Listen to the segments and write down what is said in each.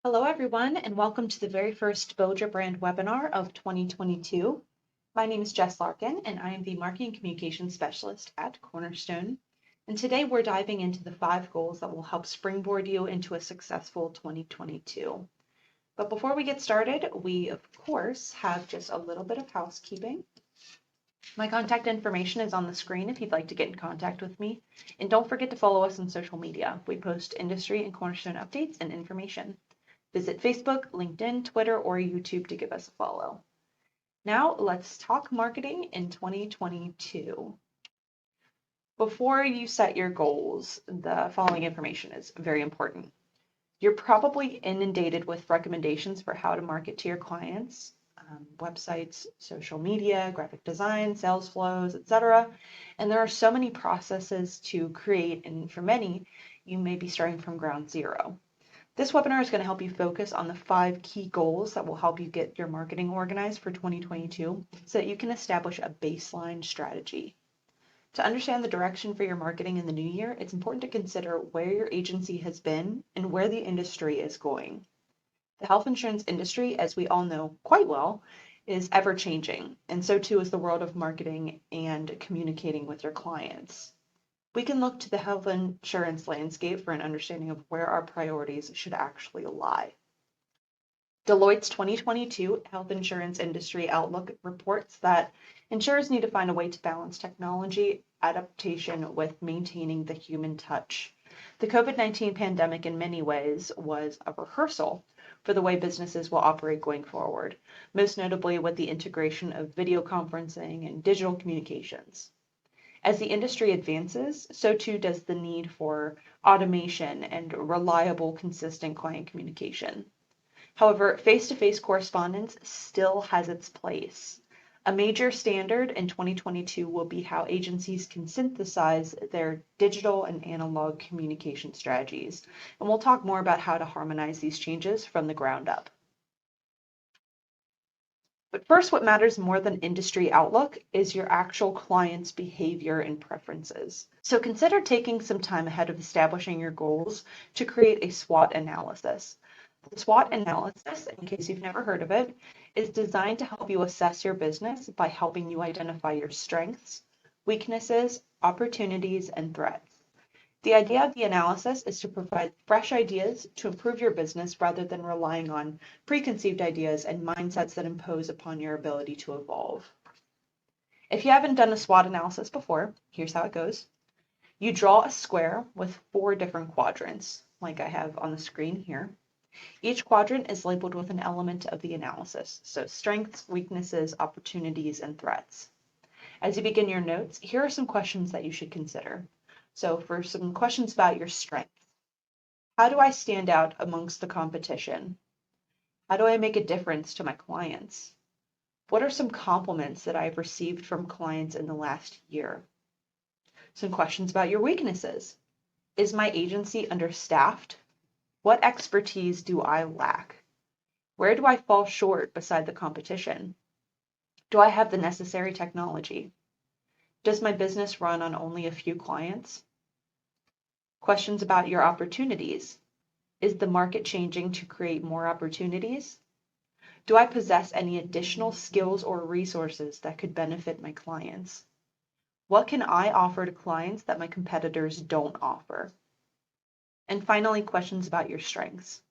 Hello, everyone, and welcome to the very first Build Your Brand webinar of 2022. My name is Jess Larkin, and I am the Marketing Communications Specialist at Cornerstone. And today we're diving into the 5 goals that will help springboard you into a successful 2022. But before we get started, we, of course, have just a little bit of housekeeping. My contact information is on the screen if you'd like to get in contact with me. And don't forget to follow us on social media. We post industry and Cornerstone updates and information. Visit Facebook, LinkedIn, Twitter, or YouTube to give us a follow. Now let's talk marketing in 2022. Before you set your goals, the following information is very important. You're probably inundated with recommendations for how to market to your clients, websites, social media, graphic design, sales flows, etc. And there are so many processes to create, and for many, you may be starting from ground zero. This webinar is going to help you focus on the 5 key goals that will help you get your marketing organized for 2022 so that you can establish a baseline strategy. To understand the direction for your marketing in the new year, it's important to consider where your agency has been and where the industry is going. The health insurance industry, as we all know quite well, is ever changing, and so too is the world of marketing and communicating with your clients. We can look to the health insurance landscape for an understanding of where our priorities should actually lie. Deloitte's 2022 Health Insurance Industry Outlook reports that insurers need to find a way to balance technology adaptation with maintaining the human touch. The COVID-19 pandemic in many ways was a rehearsal for the way businesses will operate going forward, most notably with the integration of video conferencing and digital communications. As the industry advances, so too does the need for automation and reliable, consistent client communication. However, face-to-face correspondence still has its place. A major standard in 2022 will be how agencies can synthesize their digital and analog communication strategies, and we'll talk more about how to harmonize these changes from the ground up. But first, what matters more than industry outlook is your actual client's behavior and preferences. So consider taking some time ahead of establishing your goals to create a SWOT analysis. The SWOT analysis, in case you've never heard of it, is designed to help you assess your business by helping you identify your strengths, weaknesses, opportunities, and threats. The idea of the analysis is to provide fresh ideas to improve your business rather than relying on preconceived ideas and mindsets that impose upon your ability to evolve. If you haven't done a SWOT analysis before, here's how it goes. You draw a square with 4 different quadrants, like I have on the screen here. Each quadrant is labeled with an element of the analysis, so strengths, weaknesses, opportunities, and threats. As you begin your notes, here are some questions that you should consider. So for some questions about your strengths, how do I stand out amongst the competition? How do I make a difference to my clients? What are some compliments that I've received from clients in the last year? Some questions about your weaknesses. Is my agency understaffed? What expertise do I lack? Where do I fall short beside the competition? Do I have the necessary technology? Does my business run on only a few clients? Questions about your opportunities. Is the market changing to create more opportunities? Do I possess any additional skills or resources that could benefit my clients? What can I offer to clients that my competitors don't offer? And finally, questions about your strengths.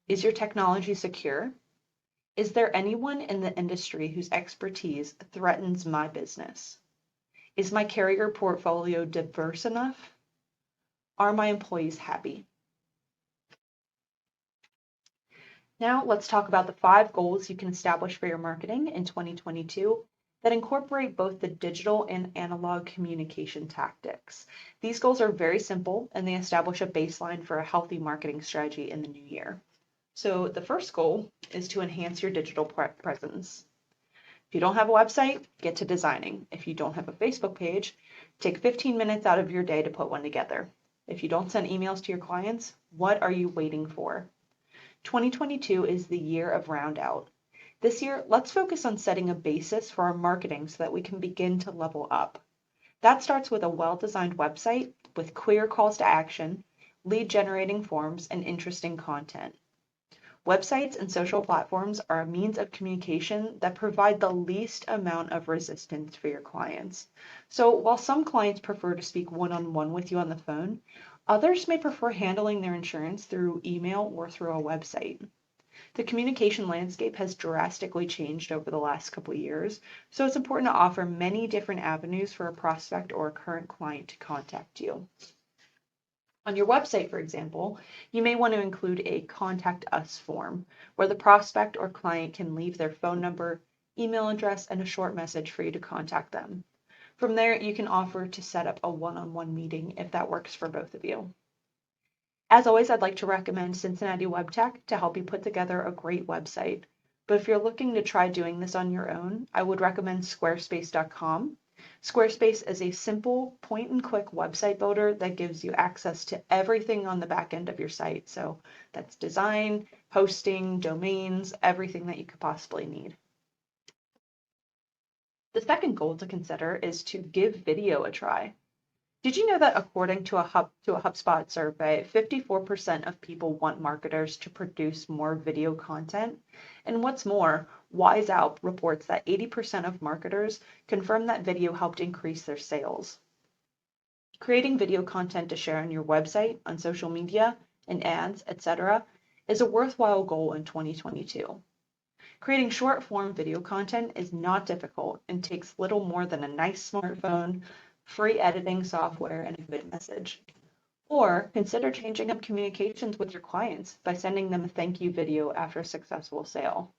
Is your technology secure? Is there anyone in the industry whose expertise threatens my business? Is my carrier portfolio diverse enough? Are my employees happy? Now let's talk about the 5 goals you can establish for your marketing in 2022 that incorporate both the digital and analog communication tactics. These goals are very simple and they establish a baseline for a healthy marketing strategy in the new year. So the first goal is to enhance your digital presence. If you don't have a website, get to designing. If you don't have a Facebook page, take 15 minutes out of your day to put one together. If you don't send emails to your clients, what are you waiting for? 2022 is the year of round out. This year, let's focus on setting a basis for our marketing so that we can begin to level up. That starts with a well-designed website with clear calls to action, lead generating forms, and interesting content. Websites and social platforms are a means of communication that provide the least amount of resistance for your clients. So while some clients prefer to speak one-on-one with you on the phone, others may prefer handling their insurance through email or through a website. The communication landscape has drastically changed over the last couple of years, so it's important to offer many different avenues for a prospect or a current client to contact you. On your website, for example, you may want to include a contact us form where the prospect or client can leave their phone number, email address, and a short message for you to contact them. From there, you can offer to set up a one-on-one meeting if that works for both of you. As always, I'd like to recommend Cincinnati Web Tech to help you put together a great website. But if you're looking to try doing this on your own, I would recommend squarespace.com. Squarespace is a simple point-and-click website builder that gives you access to everything on the back end of your site. So that's design, hosting, domains, everything that you could possibly need. The second goal to consider is to give video a try. Did you know that according to a HubSpot survey, 54% of people want marketers to produce more video content? And what's more, Wise Out reports that 80% of marketers confirm that video helped increase their sales. Creating video content to share on your website, on social media, in ads, etc., is a worthwhile goal in 2022. Creating short-form video content is not difficult and takes little more than a nice smartphone, free editing software, and a good message. Or consider changing up communications with your clients by sending them a thank you video after a successful sale.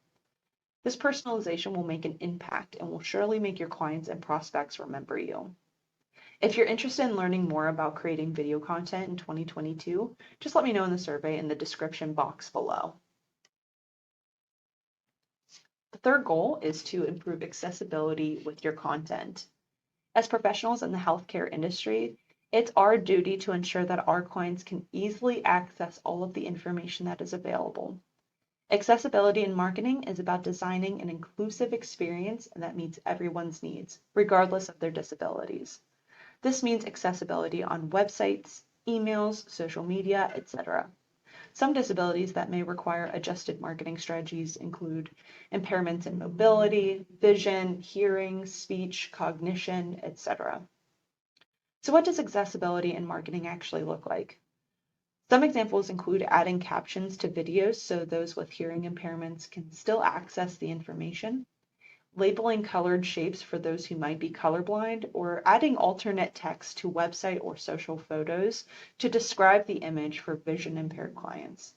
This personalization will make an impact and will surely make your clients and prospects remember you. If you're interested in learning more about creating video content in 2022, just let me know in the survey in the description box below. The third goal is to improve accessibility with your content. As professionals in the healthcare industry, it's our duty to ensure that our clients can easily access all of the information that is available. Accessibility in marketing is about designing an inclusive experience that meets everyone's needs, regardless of their disabilities. This means accessibility on websites, emails, social media, etc. Some disabilities that may require adjusted marketing strategies include impairments in mobility, vision, hearing, speech, cognition, etc. So what does accessibility in marketing actually look like? Some examples include adding captions to videos so those with hearing impairments can still access the information, labeling colored shapes for those who might be colorblind, or adding alternate text to website or social photos to describe the image for vision-impaired clients.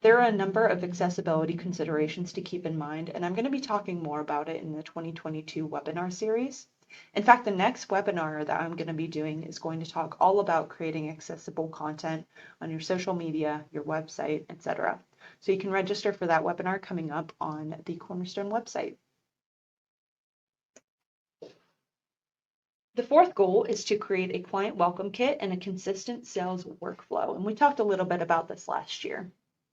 There are a number of accessibility considerations to keep in mind, and I'm going to be talking more about it in the 2022 webinar series. In fact, the next webinar that I'm going to be doing is going to talk all about creating accessible content on your social media, your website, etc. So you can register for that webinar coming up on the Cornerstone website. The fourth goal is to create a client welcome kit and a consistent sales workflow. And we talked a little bit about this last year.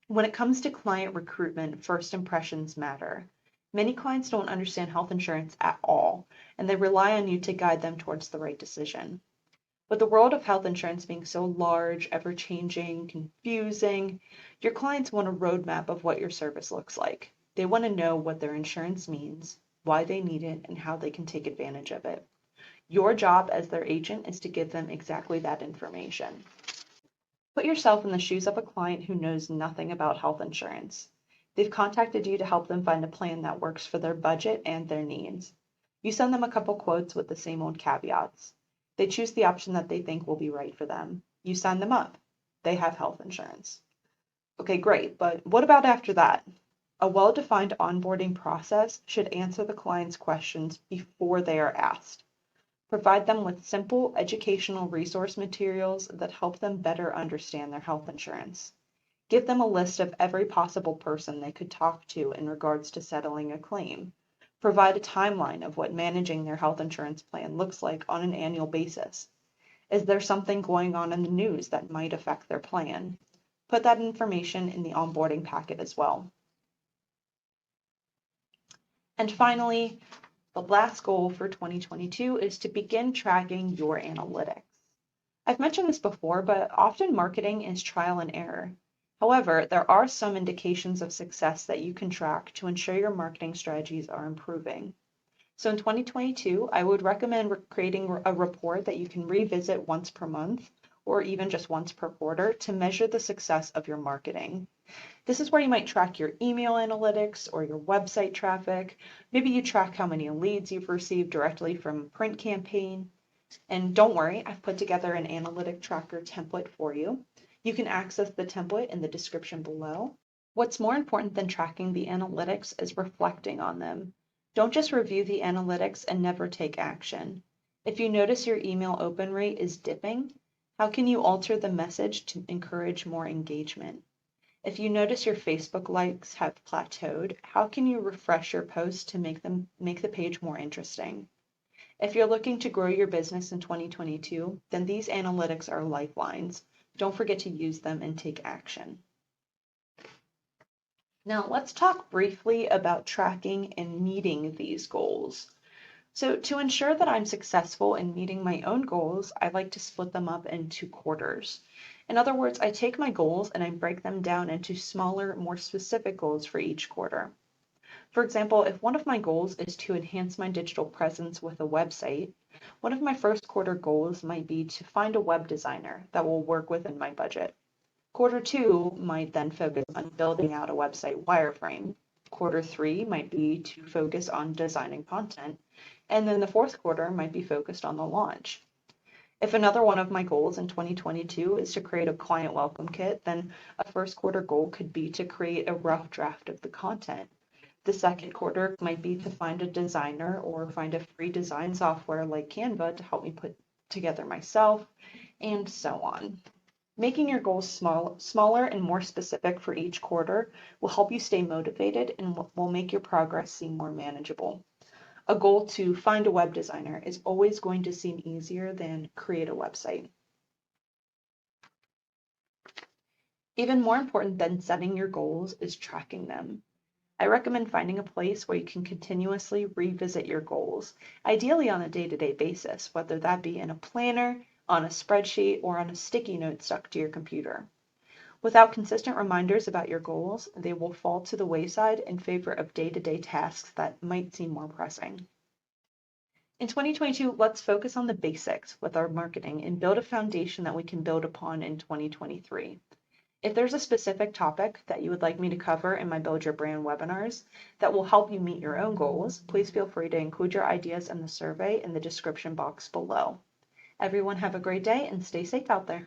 When it comes to client recruitment, first impressions matter. Many clients don't understand health insurance at all, and they rely on you to guide them towards the right decision. With the world of health insurance being so large, ever-changing, confusing, your clients want a roadmap of what your service looks like. They want to know what their insurance means, why they need it, and how they can take advantage of it. Your job as their agent is to give them exactly that information. Put yourself in the shoes of a client who knows nothing about health insurance. They've contacted you to help them find a plan that works for their budget and their needs. You send them a couple quotes with the same old caveats. They choose the option that they think will be right for them. You sign them up. They have health insurance. Okay, great, but what about after that? A well-defined onboarding process should answer the client's questions before they are asked. Provide them with simple educational resource materials that help them better understand their health insurance. Give them a list of every possible person they could talk to in regards to settling a claim. Provide a timeline of what managing their health insurance plan looks like on an annual basis. Is there something going on in the news that might affect their plan? Put that information in the onboarding packet as well. And finally, the last goal for 2022 is to begin tracking your analytics. I've mentioned this before, but often marketing is trial and error. However, there are some indications of success that you can track to ensure your marketing strategies are improving. So in 2022, I would recommend creating a report that you can revisit once per month or even just once per quarter to measure the success of your marketing. This is where you might track your email analytics or your website traffic. Maybe you track how many leads you've received directly from a print campaign. And don't worry, I've put together an analytic tracker template for you. You can access the template in the description below. What's more important than tracking the analytics is reflecting on them. Don't just review the analytics and never take action. If you notice your email open rate is dipping, how can you alter the message to encourage more engagement? If you notice your Facebook likes have plateaued, how can you refresh your posts to make the page more interesting? If you're looking to grow your business in 2022, then these analytics are lifelines. Don't forget to use them and take action. Now let's talk briefly about tracking and meeting these goals. So to ensure that I'm successful in meeting my own goals, I like to split them up into quarters. In other words, I take my goals and I break them down into smaller, more specific goals for each quarter. For example, if one of my goals is to enhance my digital presence with a website, one of my first quarter goals might be to find a web designer that will work within my budget. Quarter two might then focus on building out a website wireframe. Quarter three might be to focus on designing content. And then the fourth quarter might be focused on the launch. If another one of my goals in 2022 is to create a client welcome kit, then a first quarter goal could be to create a rough draft of the content. The second quarter might be to find a designer or find a free design software like Canva to help me put together myself, and so on. Making your goals smaller and more specific for each quarter will help you stay motivated and will make your progress seem more manageable. A goal to find a web designer is always going to seem easier than create a website. Even more important than setting your goals is tracking them. I recommend finding a place where you can continuously revisit your goals, ideally on a day-to-day basis, whether that be in a planner, on a spreadsheet, or on a sticky note stuck to your computer. Without consistent reminders about your goals, they will fall to the wayside in favor of day-to-day tasks that might seem more pressing. In 2022, let's focus on the basics with our marketing and build a foundation that we can build upon in 2023. If there's a specific topic that you would like me to cover in my Build Your Brand webinars that will help you meet your own goals, please feel free to include your ideas in the survey in the description box below. Everyone have a great day and stay safe out there.